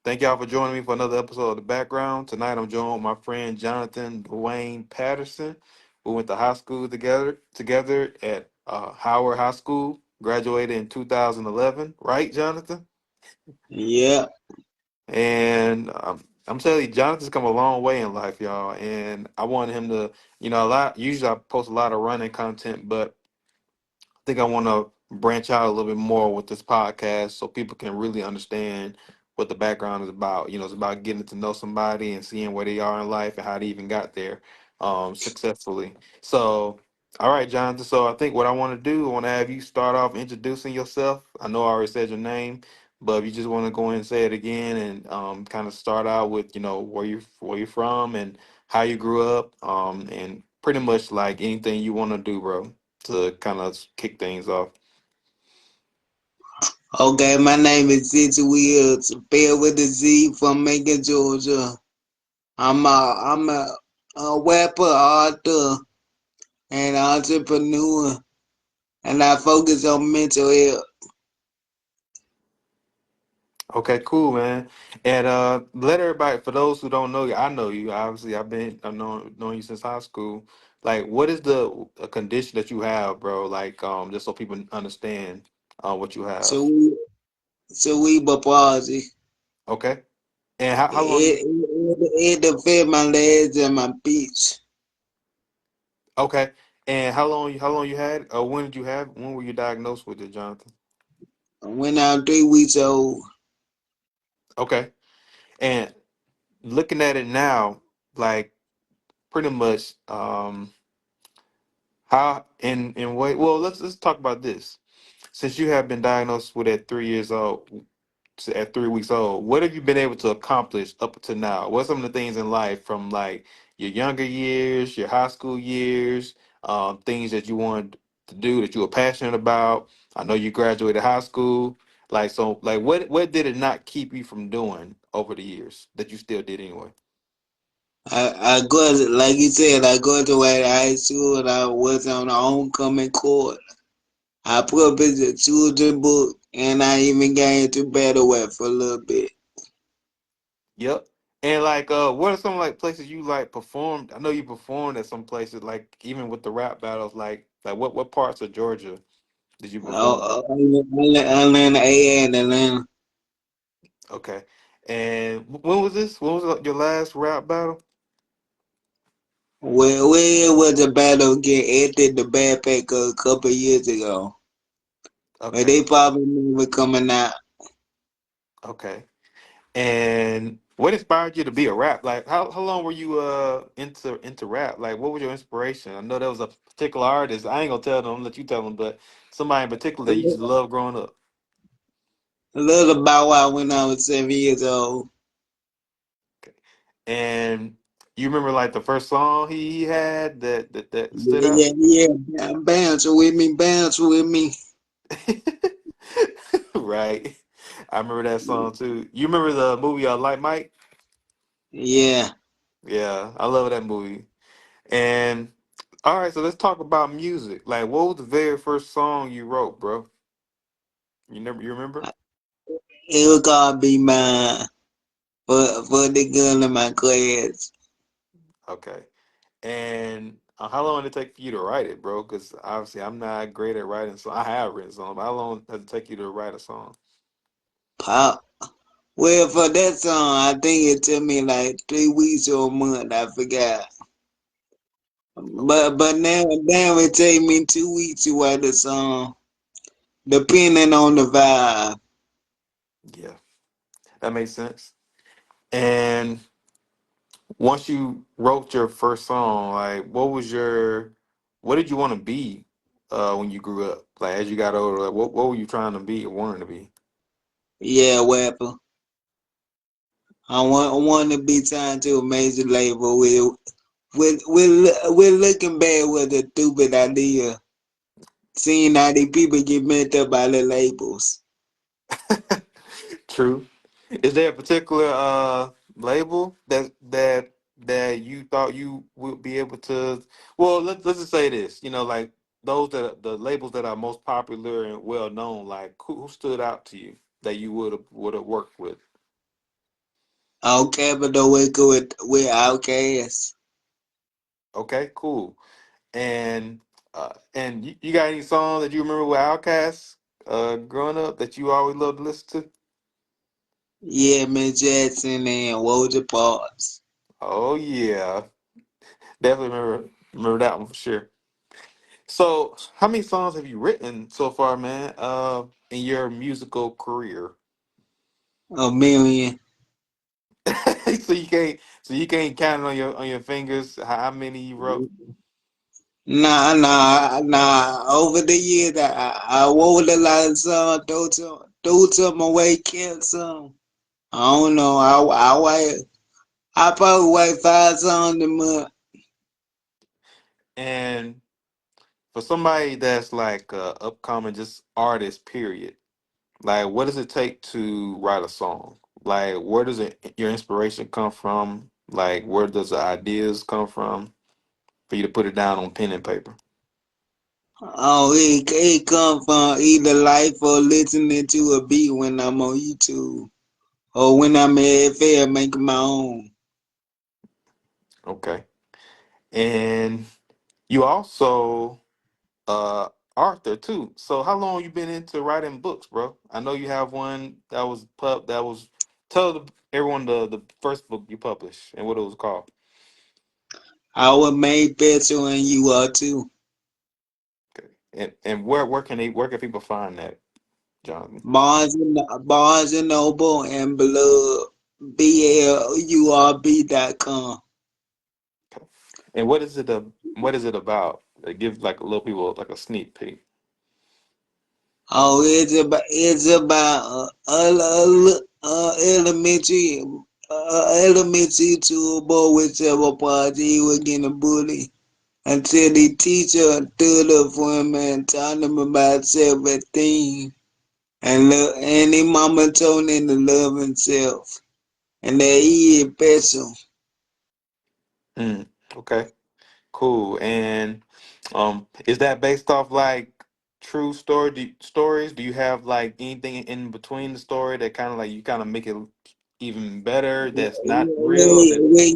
Thank y'all for joining me for another episode of The Background. Tonight I'm joined with my friend Johnathan Dwayne Patterson. We went to high school together at Howard High School. Graduated in 2011, right, Jonathan? Yeah. And I'm telling you, Jonathan's come a long way in life, y'all. And I wanted him to, a lot. Usually I post a lot of running content, but think I want to branch out a little bit more with this podcast so people can really understand what the background is about. It's about getting to know somebody and seeing where they are in life and how they even got there successfully. So, all right, Jonathan. So I think what I want to do, I want to have you start off introducing yourself. I know I already said your name, but if you just want to go in and say it again and kind of start out with, where you're from and how you grew up, and pretty much like anything you want to do, bro, to kind of kick things off. Okay, my name is Zitzy Wheels, spelled with a Z from Macon, Georgia. I'm a rapper, author, and entrepreneur, and I focus on mental health. Okay, cool, man. And let everybody, for those who don't know you, I know you. Obviously, I've known you since high school. Like, what is the a condition that you have, bro? Like, just so people understand what you have. So cerebral palsy. Okay. And how long It, you? it affect my legs and my feet. Okay. And how long you had? When did you have? When were you diagnosed with it, Jonathan? When I'm 3 weeks old, Okay. And looking at it now, like pretty much, how in what? Well, let's talk about this. Since you have been diagnosed with at 3 years old, at 3 weeks old, what have you been able to accomplish up to now? What are some of the things in life from like your younger years, your high school years, things that you wanted to do that you were passionate about? I know you graduated high school. Like so, like what did it not keep you from doing over the years that you still did anyway? I go to, like you said, I go to white high school and I was on the homecoming court. I published a children's book and I even got into battle rap for a little bit. Yep. And like, what are some like places you like performed? I know you performed at some places, like even with the rap battles. Like what parts of Georgia did you perform at? I learned A and Atlanta. Okay. And when was this? When was your last rap battle? Where was the battle get ended the backpack a couple years ago? But Okay. they probably never coming out. Okay. And what inspired you to be a rap? Like, how long were you into rap? Like, what was your inspiration? I know there was a particular artist. I ain't gonna tell them. Let you tell them. But somebody in particular that you just love growing up. A little Bow Wow when I was 7 years old. Okay. And you remember like the first song he had that stood Yeah, out? yeah, yeah. Bounce with me, bounce with me. Right. I remember that song too. You remember the movie Light Mike? Yeah. Yeah, I love that movie. And all right, so let's talk about music. Like, what was the very first song you wrote, bro? You remember? It was gonna be mine for the girl in my class. Okay. And how long did it take for you to write it, bro? Because obviously I'm not great at writing, so I have written songs. But how long does it take you to write a song? Pop. Well, for that song, I think it took me like 3 weeks or a month. I forgot. Okay. But now it take me 2 weeks to write a song, depending on the vibe. Yeah, that makes sense. And once you wrote your first song, like what did you want to be when you grew up? Like as you got older, like what were you trying to be or wanting to be? Yeah, rapper. I want to be signed to a major label with looking bad with a stupid idea. Seeing how these people get messed up by the labels. True. Is there a particular label that you thought you would be able to? Well, let's just say this. Like those the labels that are most popular and well known. Like who stood out to you that you would have worked with? On Capitol with Outcast. Okay, cool. And you got any songs that you remember with Outkast growing up that you always loved to listen to? Yeah, Miss Jackson and Rosa Parks. Oh yeah, definitely remember that one for sure. So, how many songs have you written so far, man? In your musical career? A million. So you can't count it on your fingers how many you wrote. Nah. Over the years, I wrote a lot of songs. Throw some away, kept some. I don't know. I probably write 5 songs a month. And for somebody that's like upcoming, just artist, period. Like, what does it take to write a song? Like, where does your inspiration come from? Like, where does the ideas come from for you to put it down on pen and paper? Oh, it come from either life or listening to a beat when I'm on YouTube or when I'm at FL making my own. Okay. And you also author too. So how long you been into writing books, bro? I know you have one that was tell everyone the first book you published and what it was called. I was made better and you are too. Okay. And where can people find that, Jonathan? Barnes and Noble and Blood BLURB.com. Okay. And what is it about? Give like a little people like a sneak peek. Oh, it's about elementary to a boy with several parts. He was getting bullied until the teacher stood up for him and taught him about self-esteem. And his mama told him to love himself and that he is special. Mm, okay, cool. And is that based off like true stories? Do you have like anything in between the story that kind of like you kind of make it even better? That's not real. Where, where,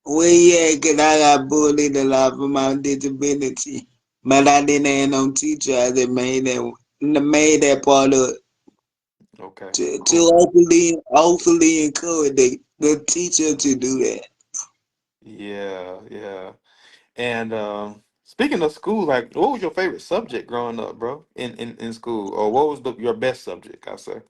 where yeah, 'cause I got bullied a lot for my disability. But I didn't have no teacher. I just made that part of Okay, to cool. hopefully encourage the teacher to do that. Yeah, yeah. And speaking of school, like, what was your favorite subject growing up, bro? In school, or what was your best subject? I say.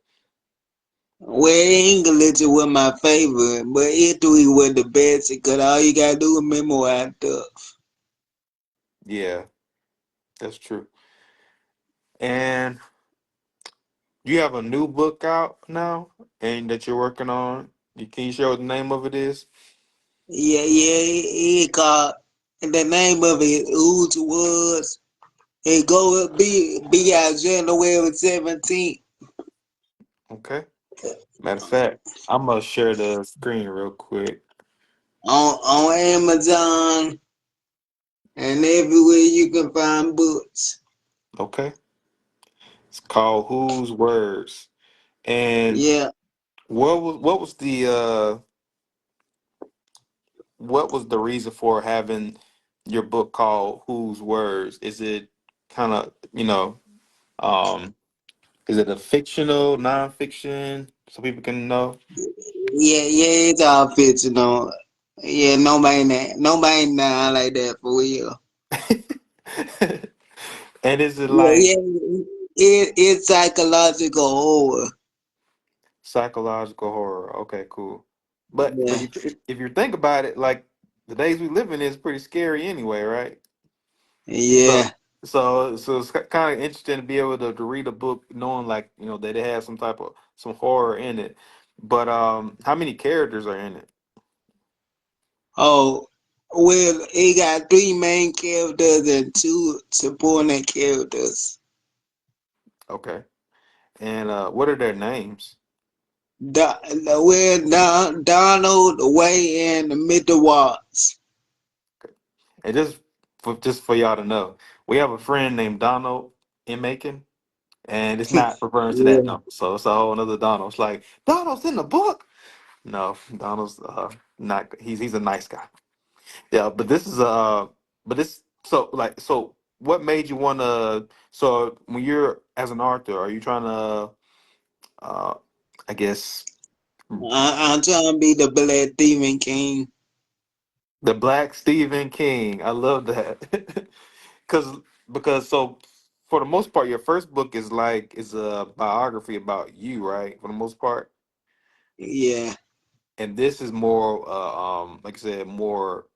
Well, English was my favorite, but history was the best because all you gotta do is memorize stuff. Yeah, that's true. And you have a new book out now, and that you're working on. Can you share what the name of it is? Yeah, it called the name of it. Whose was it? Be out January 17th Okay. Matter of fact, I'm gonna share the screen real quick. on Amazon and everywhere you can find books. Okay. It's called Whose Words. And Yeah. what was the reason for having your book called Whose Words? Is it kind of, um, is it a fictional, nonfiction, so people can know? Yeah, it's all fictional. Yeah, nobody nah like that for real. And is it Yeah, like it's psychological horror. psychological horror? Okay, cool. But Yeah, if you think about it, like the days we live in is pretty scary anyway, right? So yeah. so it's kind of interesting to be able to read a book knowing like that it has some horror in it. But how many characters are in it? Oh, well, it got 3 main characters and 2 supporting characters. Okay, and what are their names? Donald, Wayne, and Mr. Watts. And just for y'all to know, we have a friend named Donald in Macon, and it's not referring to that Yeah. Donald. So it's a whole another Donald. It's like Donald's in the book. No, Donald's not. He's a nice guy. Yeah, but this is but this so like so. What made you want to? So when you're as an author, are you trying to? Uh, I guess I'm trying to be the Black Demon King. the Black Stephen King. I love that. Because so for the most part, your first book is a biography about you, right? For the most part, Yeah, and this is more like I said, more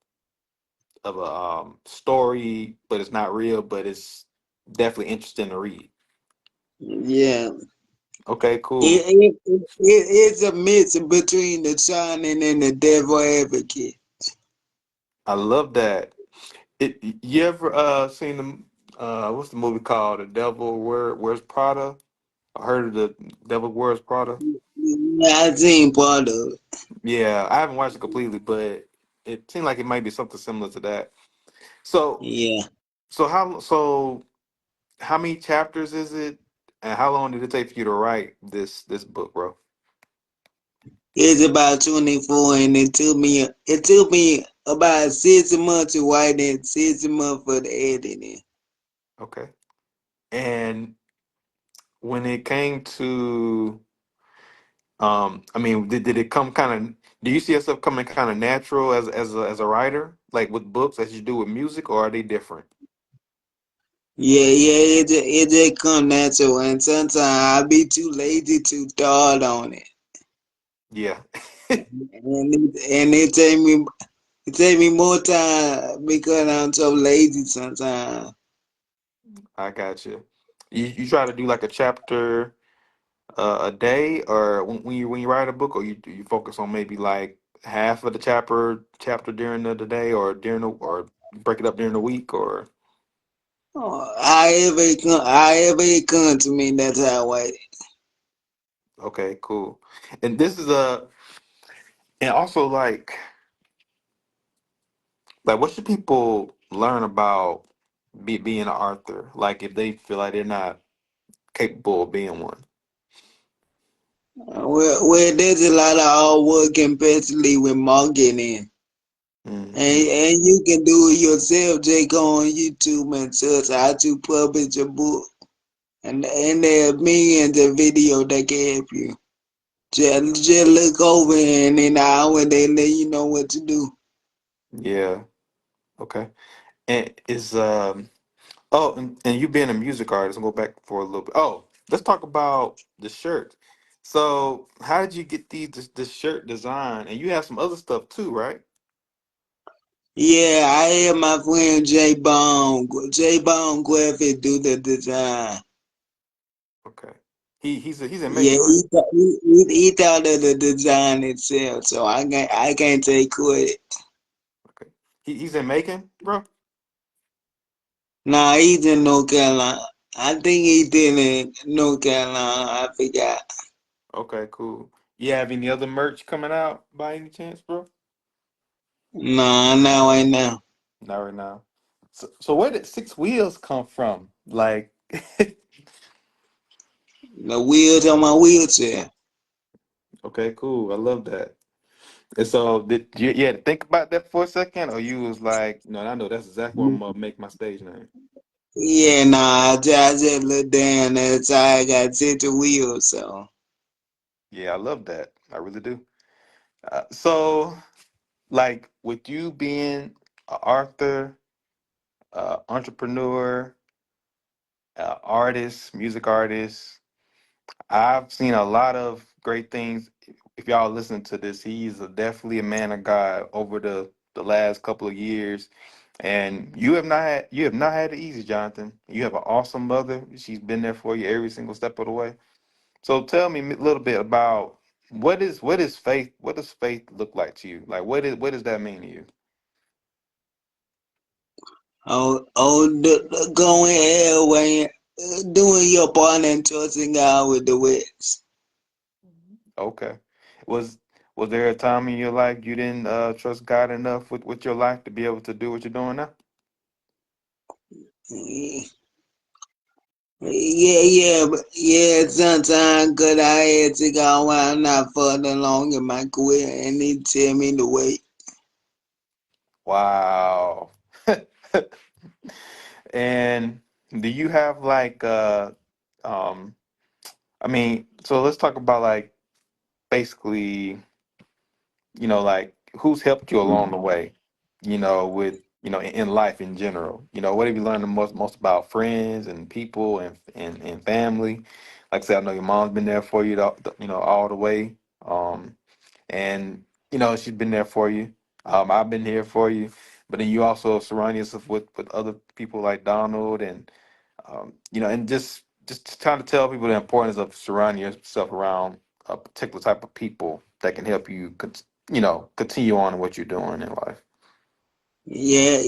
of a story, but it's not real, but it's definitely interesting to read. yeah. Okay, cool. It's a mix between the Shining and the Devil Advocate. I love that. You ever seen the what's the movie called? The Devil Wears Prada. I heard of the Devil Wears Prada. I seen part of it. Yeah, I haven't watched it completely, but it seemed like it might be something similar to that. So, Yeah. so how many chapters is it, and how long did it take for you to write this book, bro? It's about 24, and it took me about 6 months to write it, 6 months for the editing. Okay. And when it came to, I mean, did it come kind of? Do you see yourself coming kind of natural as a writer, like with books, as you do with music, or are they different? Yeah, yeah, it just come natural, and sometimes I be too lazy to start on it, Yeah, and it take me more time because I'm so lazy sometimes. I got you. You try to do like a chapter a day, or when you write a book, or you focus on maybe like half of the chapter during the day, or or you break it up during the week, or However it come to me, that's how I write it. okay, cool. And this is and also like what should people learn about being an author? Like if they feel like they're not capable of being one. Well, there's a lot of hard work, especially with marketing. Hmm. And you can do it yourself. Just go on YouTube and search how to publish a book. And there are millions of videos that can help you. Just look over and in an hour they let you know what to do. Yeah. Okay. And is oh, and you being a music artist, I'll go back for a little bit. Oh, let's talk about the shirt. So, how did you get this shirt design? And you have some other stuff too, right? Yeah, I had my friend J Bone Graphic do the design. Okay. He's in Yeah, Macon, right? he thought of the design itself, so I can't take credit. Okay. He's in Macon, bro. Nah, he's in North Carolina. I think he did in North Carolina. I forgot. Okay, cool. You have any other merch coming out by any chance, bro? Nah, not right now. Not right now. So where did Six Wheels come from? Like, The wheels on my wheelchair. okay, cool. I love that. And so did you had to think about that for a second, or you was like, no, I know that's exactly what I'm gonna make my stage name. Yeah, nah, I just look down and so I got set the wheels, so. Yeah, I love that. I really do. So, like, with you being an author, entrepreneur, artist, music artist, I've seen a lot of great things. If y'all listen to this, he's definitely a man of God over the last couple of years. And you have not had it easy, Jonathan. You have an awesome mother. She's been there for you every single step of the way. So tell me a little bit about what is faith? What does faith look like to you? Like what does that mean to you? Going airway, doing your part and trusting God with the rest. Okay. Was was there a time in your life you didn't trust God enough with your life to be able to do what you're doing now? Yeah. Sometimes good I had to go when I'm not further along in my career, and they tell me to wait. Wow. And do you have like um I mean, so let's talk about like basically, like who's helped you along the way, with in life in general. What have you learned the most about friends and people and family? Like I said, I know your mom's been there for you, all the way. And she's been there for you. I've been here for you, but then you also surround yourself with other people like Donald and just trying to tell people the importance of surrounding yourself around a particular type of people that can help you, continue on in what you're doing in life. Yeah.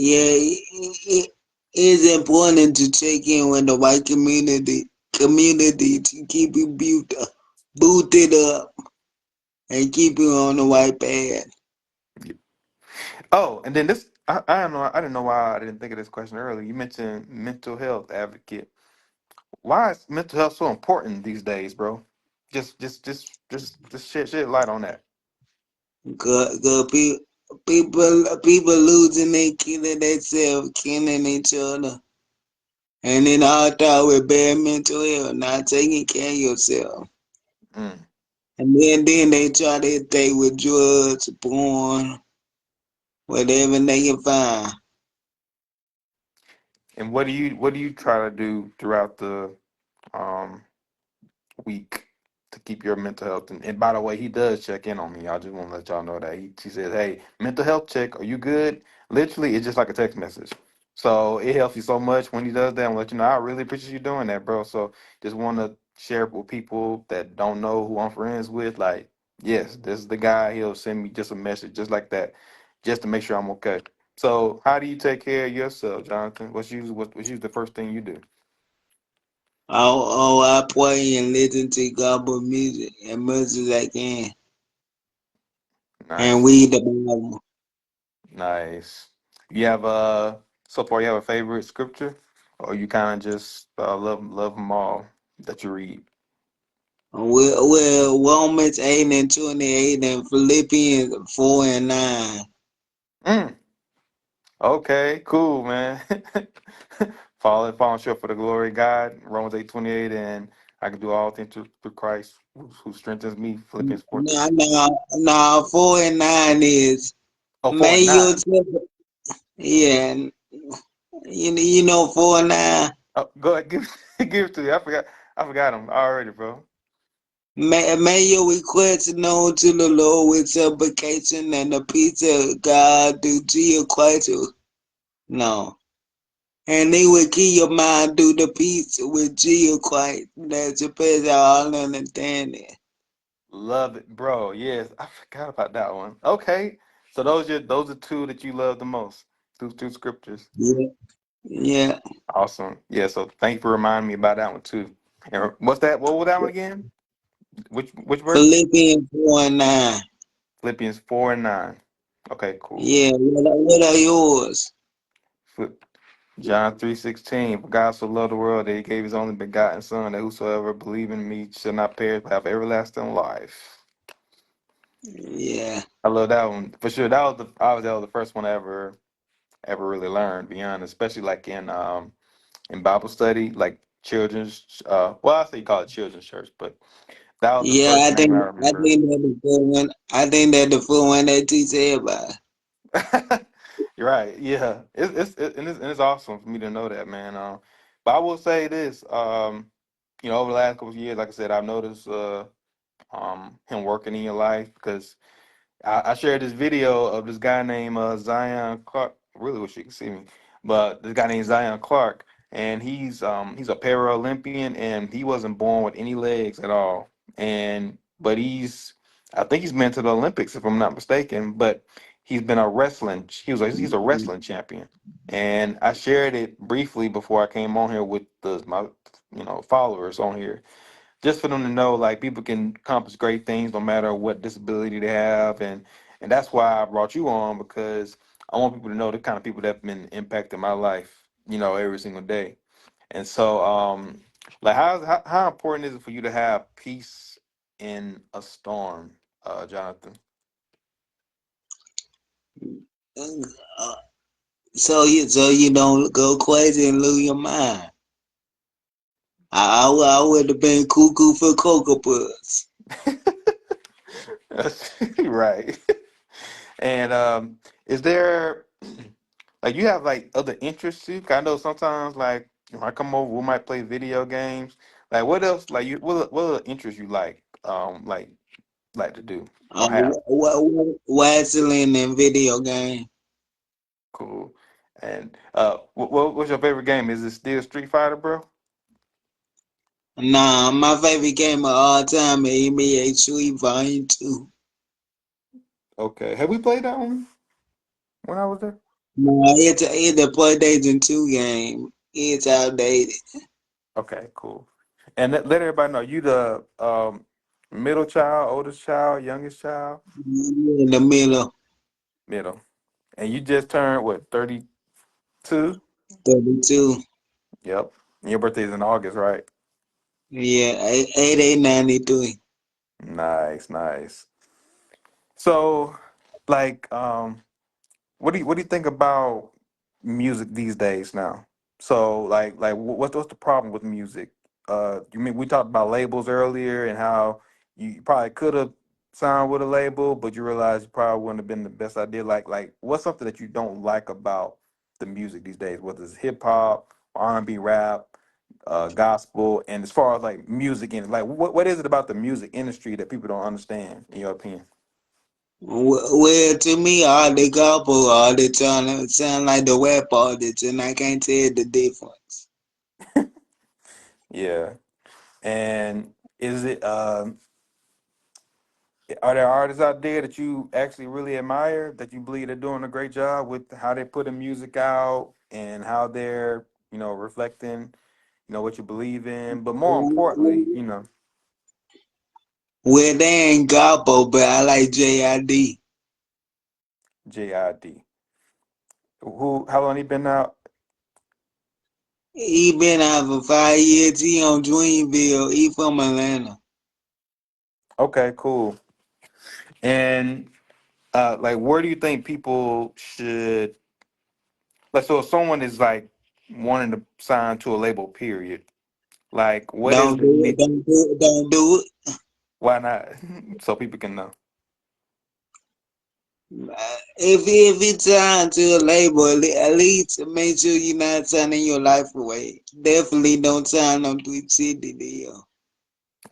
It's important to check in with the white community to keep you booted up and keep you on the right path. Oh, and then this, I don't know, I didn't know why I didn't think of this question earlier. You mentioned mental health advocate. Why is mental health so important these days, bro? Just shed light on that. Cause people losing their killing themselves, killing each other, and then all thought with bad mental health, not taking care of yourself. Mm. And then they try to stay with drugs, porn, whatever they can find. And what do you try to do throughout the um week to keep your mental health? And by the way, he does check in on me. I just want to let y'all know that he says, "Hey, mental health check. Are you good?" Literally, it's just like a text message. So it helps you so much when he does that. I'm let you know I really appreciate you doing that, bro. So just want to share it with people that don't know who I'm friends with. Like, yes, this is the guy. He'll send me just a message just like that, just to make sure I'm okay. So how do you take care of yourself, Jonathan? What's usually the first thing you do? I pray and listen to gospel music as much as I can, and Nice. read the Bible. Nice. You have so far you have a favorite scripture, or you kind of just love them all that you read. Well, Romans 8 and 28 and Philippians 4 and 9. Mm, okay, cool, man. Falling short for the glory of God. Romans 8:28, and I can do all things through Christ who strengthens me. Philippians 4:13. Now, 4 and 9 is Oh, four may and nine. yourself, yeah, you know 4 and 9. Oh, go ahead, give give it to you. I forgot them already, bro. May your request known to the Lord with supplication and the peace of God through Jesus Christ. No. And they will keep your mind through the peace with Jesus Christ that surpasses all understanding. Love it, bro. Yes, I forgot about that one. Okay, so those are two that you love the most. Two scriptures. Yeah. Yeah. Awesome. Yeah. So thank you for reminding me about that one too. And what's that? What was that one again? Which verse? Philippians 4 and 9. Philippians 4:9. Okay, cool. Yeah. What are yours? Flip. John 3:16. For God so loved the world that He gave His only begotten Son, that whosoever believe in Me shall not perish but have everlasting life. Yeah. I love that one for sure. That was the first one I ever really learned. To be honest, especially like in Bible study, like children's. Well, I say you call it children's church, but that was the Yeah, first I name I think I remember. think that the full one. I think that the full one that teach everybody. You're right. Yeah, and it's awesome for me to know that, man. But I will say this. Over the last couple of years, like I said, I've noticed him working in your life because I shared this video of this guy named Zion Clark. I really wish you could see me, but this guy named Zion Clark, and he's a Paralympian, and he wasn't born with any legs at all. But I think he's been to the Olympics if I'm not mistaken. But he's been a wrestling. He's a wrestling champion, and I shared it briefly before I came on here with my followers on here just for them to know like people can accomplish great things no matter what disability they have, and that's why I brought you on because I want people to know the kind of people that have been impacting my life every single day. And so Like how important is it for you to have peace in a storm, Jonathan? Uh, so you don't go crazy and lose your mind. I would have been cuckoo for cocoa puffs. That's right. And is there like you have like other interests too? 'Cause I know sometimes like if I come over, we might play video games. Like what else? Like what other interests you like to do or have? Wrestling and video game. Cool. And what's your favorite game? Is it still Street Fighter, bro? Nah, my favorite game of all time is NBA Street Volume 2. Okay. Have we played that one when I was there? Nah, it's a PlayStation 2 game. It's outdated. Okay, cool. And let everybody know you the middle child, oldest child, youngest child, In the middle, middle. And you just turned what, 32? 32. Yep. And your birthday is in August, right? Yeah, 8893. Nice, nice. So, like, what do you think about music these days now? So, like, what's the problem with music? You mean we talked about labels earlier and how you probably could have signed with a label, but you realize it probably wouldn't have been the best idea. Like, what's something that you don't like about the music these days? Whether it's hip hop, R&B, rap, gospel, and as far as like music and like, what is it about the music industry that people don't understand, in your opinion? Well, to me, all the couple, all the trying to sound like the rap artists, and I can't tell the difference. Yeah. And is it are there artists out there that you actually really admire that you believe they're doing a great job with how they put the music out and how they're, reflecting, what you believe in, but more importantly, Well, they ain't couple, but I like JID. JID. Who how long he been out? He been out for 5 years. He on Dreamville. He from Atlanta. Okay, cool. And like where do you think people should like so if someone is like wanting to sign to a label period, like what is Don't the do it. Don't do it. Don't do why not? So people can know. it. If it's signed to a label, at least make sure you're not signing your life away. Definitely don't sign on 360 deal.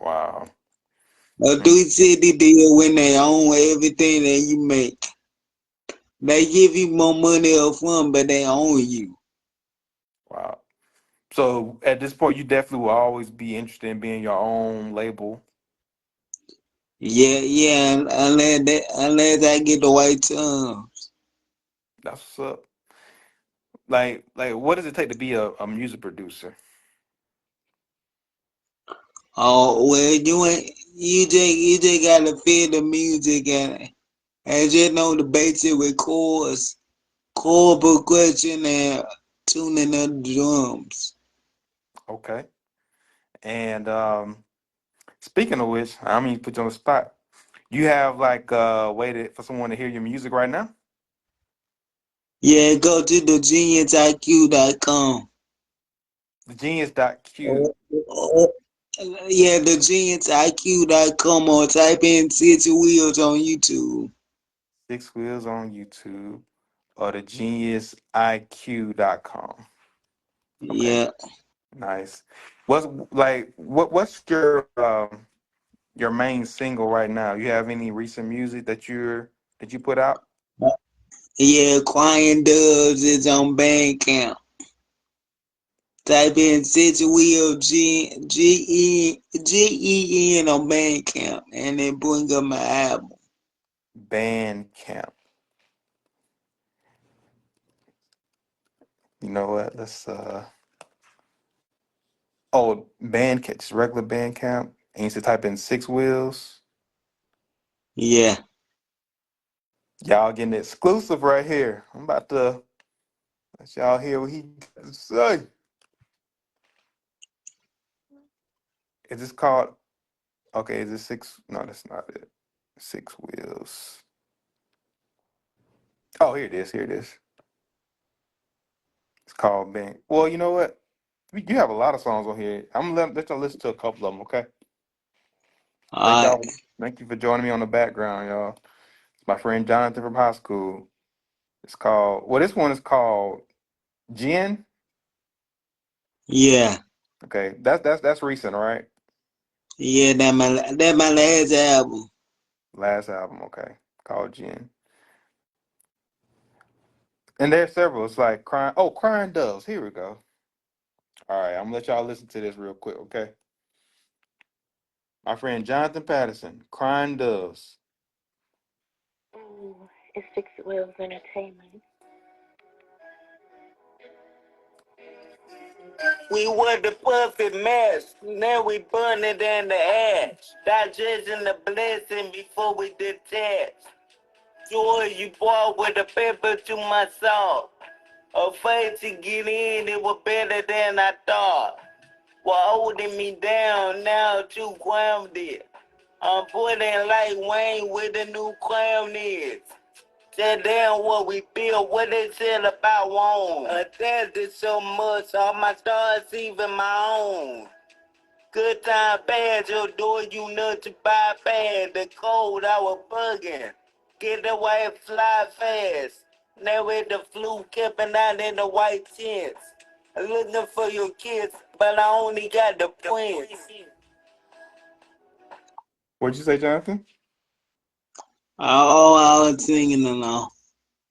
Wow. A Mm, 360 deal when they own everything that you make. They give you more money up front, but they own you. wow. So at this point, you definitely will always be interested in being your own label. Yeah, yeah. Unless I get the right terms. That's what's up. Like, what does it take to be a music producer? Oh well, you just gotta feel the music and just know the basic with chords, chord progression, and tuning of the drums. Okay. And speaking of which, I mean, put you on the spot. You have like a way for someone to hear your music right now? Yeah, go to the geniusiq.com. The Genius.q, Or, or, yeah, the geniusiq.com or type in City Wheels on YouTube. Six Wheels on YouTube, or the Geniusiq.com. Okay, Yeah. nice. What's your main single right now? You have any recent music that you put out? Yeah, Crying Doves is on Bandcamp. Type in City Wheel Gen on Bandcamp and then bring up my album. Bandcamp. You know what? Let's oh, Bandcamp, just regular Bandcamp. And you should type in Six Wheels. Yeah. Y'all getting exclusive right here. I'm about to let y'all hear what he got to say. Is this called? Okay, is it six? No, that's not it. Six wheels. Oh, here it is. Here it is. It's called Bang. Well, you know what? You have a lot of songs on here. I'm gonna let y'all listen to a couple of them. Okay. Thank Alright. y'all. Thank you for joining me on the background, y'all. It's my friend Johnathan from high school. It's called. Well, this one is called Jen. Yeah. Okay, that's recent, right? Yeah, that my last album. Last album. Okay, called Jen. And there's several. It's like crying. Oh, crying doves. Here we go. All right, I'm gonna let y'all listen to this real quick. Okay, my friend Johnathan Patterson, crying doves. Ooh, it's Six Wheels Entertainment. We were the perfect mess. Now we burn it in the ash. Digesting the blessing before we detach. Joy you brought with a pepper to my soul. Afraid to get in, it was better than I thought. While holding me down, now too grounded. I'm putting like Wayne with a new crown is. Tell them what we feel, what they said about one. Attached so much, all my stars, even my own. Good time bad, your door you know to bypass. The cold, I was bugging. Get away, fly fast. Now with the flu, keeping out in the white tents. Looking for your kids, but I only got the points. What'd you say, Jonathan? I was singing along.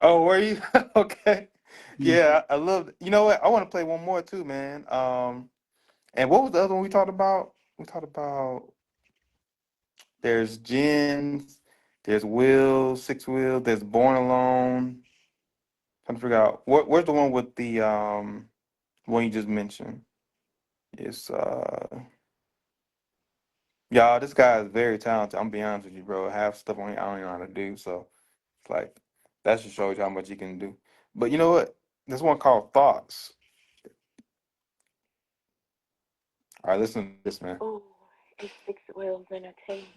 Oh, were you? Okay. Yeah, I love. You know what? I want to play one more too, man. And what was the other one we talked about? We talked about there's Jens, there's Will, Six Wheels, there's Born Alone. Trying to figure out where's the one with the one you just mentioned. It's y'all, this guy is very talented. I'm be honest with you, bro. Half stuff on here I don't even know how to do. So it's like that just shows you how much you can do. But you know what? There's one called Thoughts. All right, listen to this, man. Ooh, it's Six Wheels Entertainment.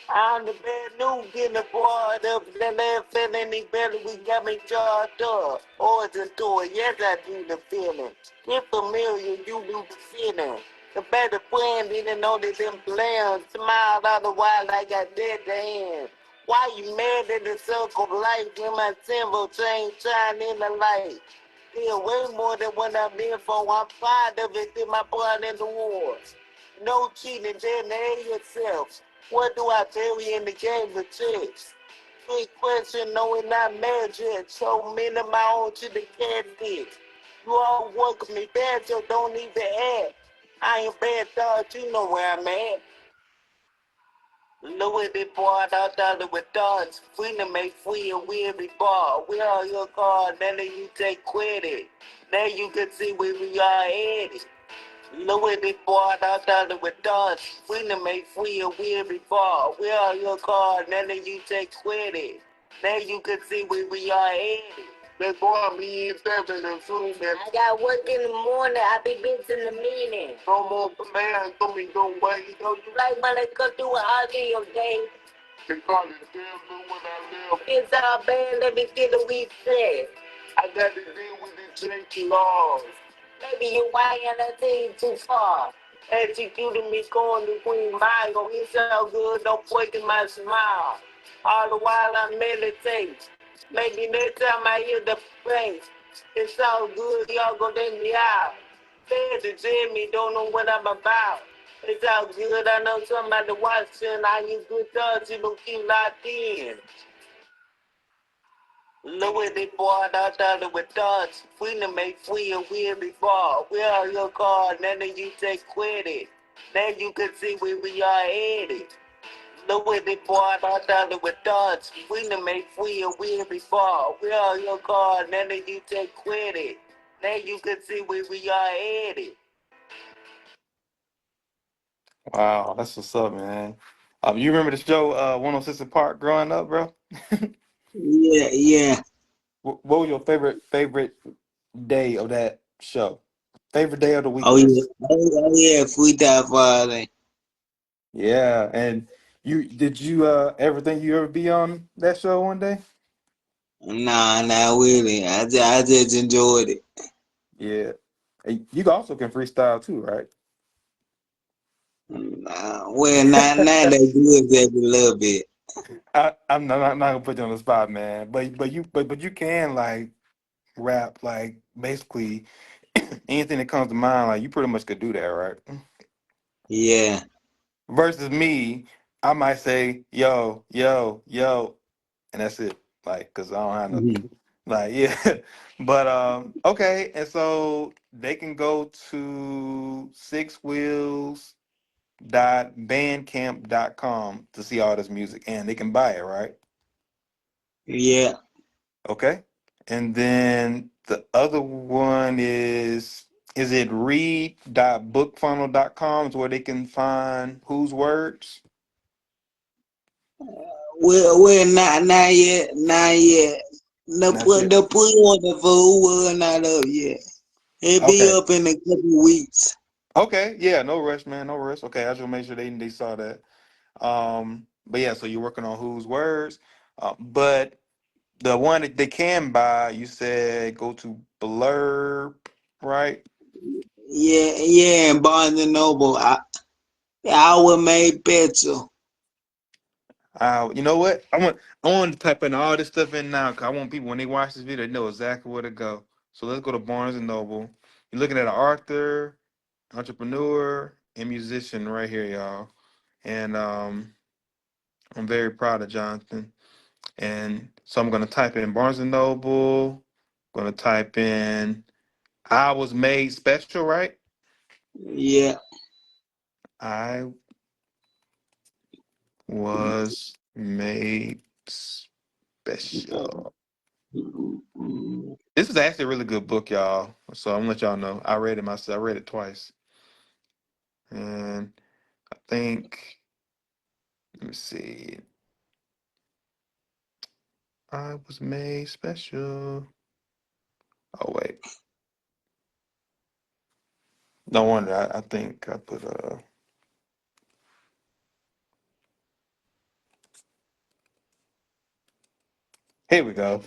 I'm the bad news getting the board up. That man feeling any better, we got me charged up. Origin to it, yes, I do the feeling. Get familiar, you do the feeling. The better friend didn't know that them plans. Smiled otherwise I got dead to hand. Why you mad at the circle of life when my symbol change shine in the light? Feel way more than what I've been for. I'm proud of it, did my part in the wars. No cheating, just name yourself. What do I carry in the game of chess? Big question, no, it's not magic. So many of my own to the catfish. You all welcome me bad, so don't even ask. I ain't bad thought, you know where I'm at. Louis the board out there with thoughts. Freedom make free and we'll be bought. We are your card, then you take credit. Now you can see where we are headed. Louis the board out there with thoughts. Freedom make free and we'll be bought. We are your card, then you take credit. Now you can see where we are headed. That's why me and seven and soon that I got work in the morning, I be busy in the meeting. No more man, coming no way. You like when they cut through all day your day. They call it damn when I live. It's all bad, let me get a week set. I got to deal with these drinking laws. Maybe you whying that thing too far. Executing me going between mine, go eat so good, don't break my smile. All the while I meditate. Maybe next time I hear the bass, it's all good, y'all gonna let me out. Fans is in me, don't know what I'm about. It's all good, I know somebody watching, I use good thoughts, you don't keep locked in. Louis they bought out there with thoughts. Freedom make free and we'll be bought. We are your card, none of you take credit. Now you can see where we are headed. Louis they bought out there with thoughts. Freedom make free and we'll be bought. We are your card, none of you take credit. Now you can see where we are headed. Wow, that's what's up, man. You remember the show 106 in Park growing up, bro? Yeah, yeah. What was your favorite day of that show? Favorite day of the week, Oh let's yeah, say. oh yeah, Freestyle Friday. Yeah, and you ever think you ever be on that show one day? Nah, not really. I just enjoyed it. Yeah. And you also can freestyle too, right? Nah, well, not that good, just a little bit. I'm not gonna put you on the spot, man. But you can like rap like basically anything that comes to mind. Like you pretty much could do that, right? Yeah. Versus me, I might say yo yo yo, and that's it. Like, cause I don't have no like yeah. But okay, and so they can go to sixwheels.bandcamp.com to see all this music, and they can buy it, right? Yeah. Okay. And then the other one is it read.bookfunnel.com is where they can find whose words? Well, not yet, not yet. Not yet. The pre-order for who was not up yet. It'll be Okay. up in a couple weeks. Okay. Yeah, no rush, man. No rush. Okay, I just want to make sure they saw that. But yeah, so you're working on whose words. But the one that they can buy, you said go to Blurb, right? Yeah, yeah, and Barnes and Noble. I would make better. You know what? I want to type in all this stuff in now because I want people when they watch this video to know exactly where to go. So let's go to Barnes and Noble. You're looking at an author, entrepreneur, and musician right here, y'all. And I'm very proud of Jonathan. And so I'm gonna type in Barnes and Noble. Gonna type in I was made special, right? Yeah. I was made special. This is actually a really good book, y'all. So I'm gonna let y'all know. I read it myself. I read it twice, and I think let me see. I was made special. Oh wait, no wonder. I think I put Here we go.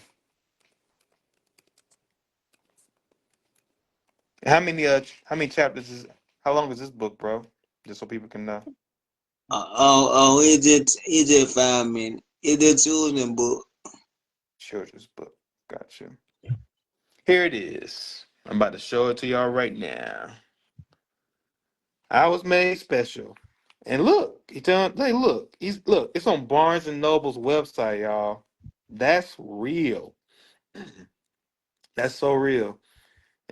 How many chapters is? How long is this book, bro? Just so people can know. It just 5 minutes. It's a children book. Children's book. Gotcha. Here it is. I'm about to show it to y'all right now. I was made special. And look, hey, look, it's on Barnes and Noble's website, y'all. That's real. That's so real.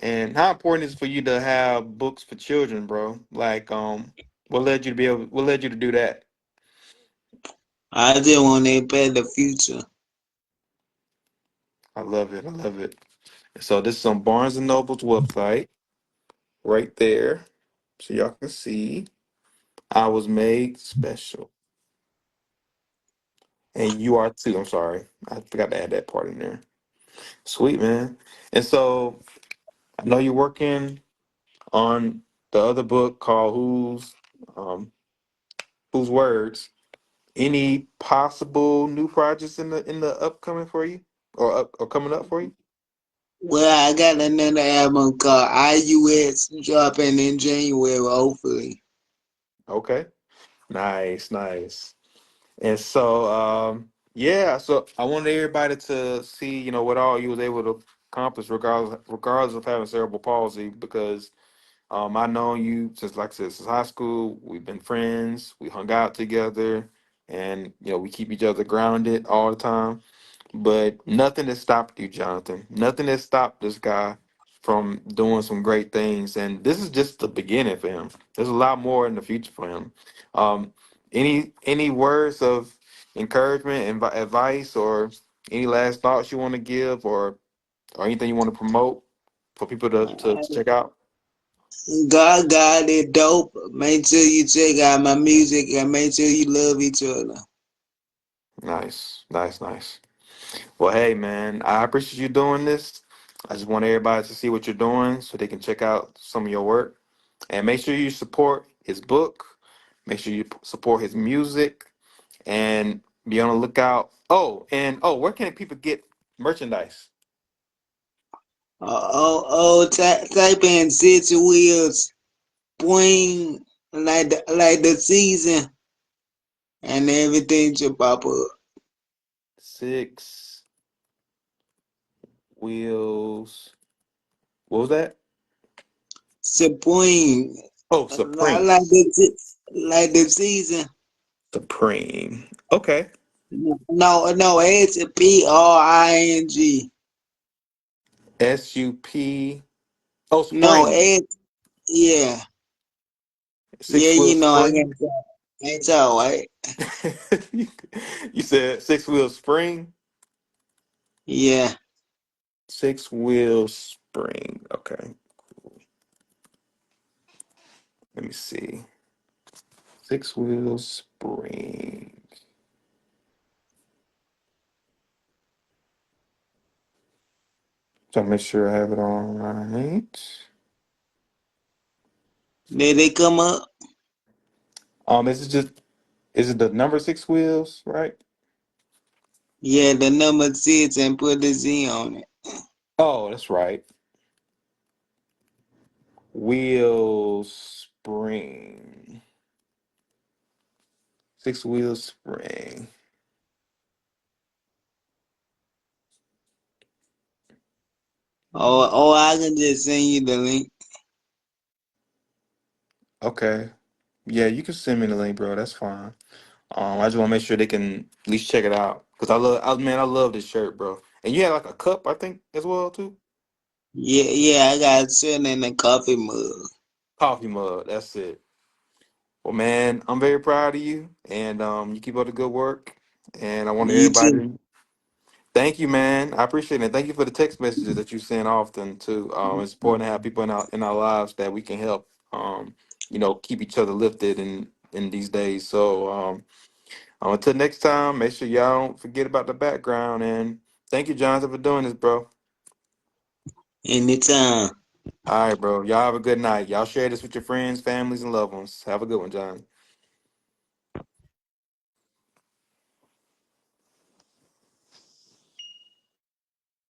And how important is it for you to have books for children, bro? Like, what led you to do that? I just want to impact the future. I love it. I love it. So this is on Barnes and Noble's website, right there. So y'all can see. I was made special. And you are too. I'm sorry. I forgot to add that part in there. Sweet, man. And so I know you're working on the other book called um Whose Words. Any possible new projects in the upcoming for you or coming up for you? Well, I got another album called IUS dropping in January, hopefully. Okay. Nice, nice. And so yeah, so I wanted everybody to see, what all you was able to accomplish regardless of having cerebral palsy because I've known you since, like I said, since high school. We've been friends. We hung out together, and we keep each other grounded all the time. But nothing has stopped you, Jonathan. Nothing has stopped this guy from doing some great things. And this is just the beginning for him. There's a lot more in the future for him. Um, any words of encouragement and advice, or any last thoughts you want to give, or anything you want to promote for people to check out? God is dope. Make sure you check out my music and make sure you love each other. Nice, nice, nice. Well, hey, man, I appreciate you doing this. I just want everybody to see what you're doing so they can check out some of your work. And make sure you support his book. Make sure you support his music and be on the lookout. Where can people get merchandise? Type in Six Wheels Spring, like the season, and everything should pop up. Six Wheels. What was that? Spring, Oh, Supreme. like the season. Supreme. Okay. No, it's PRING. SUP. Oh, No, Spring. it's yeah, yeah. Six Wheel I Spring. can tell. It's all right. You said Six Wheel Spring. Yeah, Six Wheel Spring. Okay. Let me see. Six Wheel Spring. Trying to make sure I have it all right. they come up. Is it the number six wheels, right? Yeah, the number 6 and put the Z on it. Oh, that's right. Wheel spring. Six wheel spring. Or I can just send you the link. Okay. Yeah, you can send me the link, bro. That's fine. I just want to make sure they can at least check it out. Cause I love this shirt, bro. And you had like a cup, I think, as well too. Yeah, I got sitting in the coffee mug. Coffee mug. That's it. Well, man, I'm very proud of you, and you keep up the good work. And I want You too. everybody. Thank you, man. I appreciate it. Thank you for the text messages that you send often too. It's important to have people in our lives that we can help. Keep each other lifted in these days. So until next time, make sure y'all don't forget about the background. And thank you, Jonathan, for doing this, bro. Anytime. All right, bro. Y'all have a good night. Y'all share this with your friends, families, and loved ones. Have a good one, John.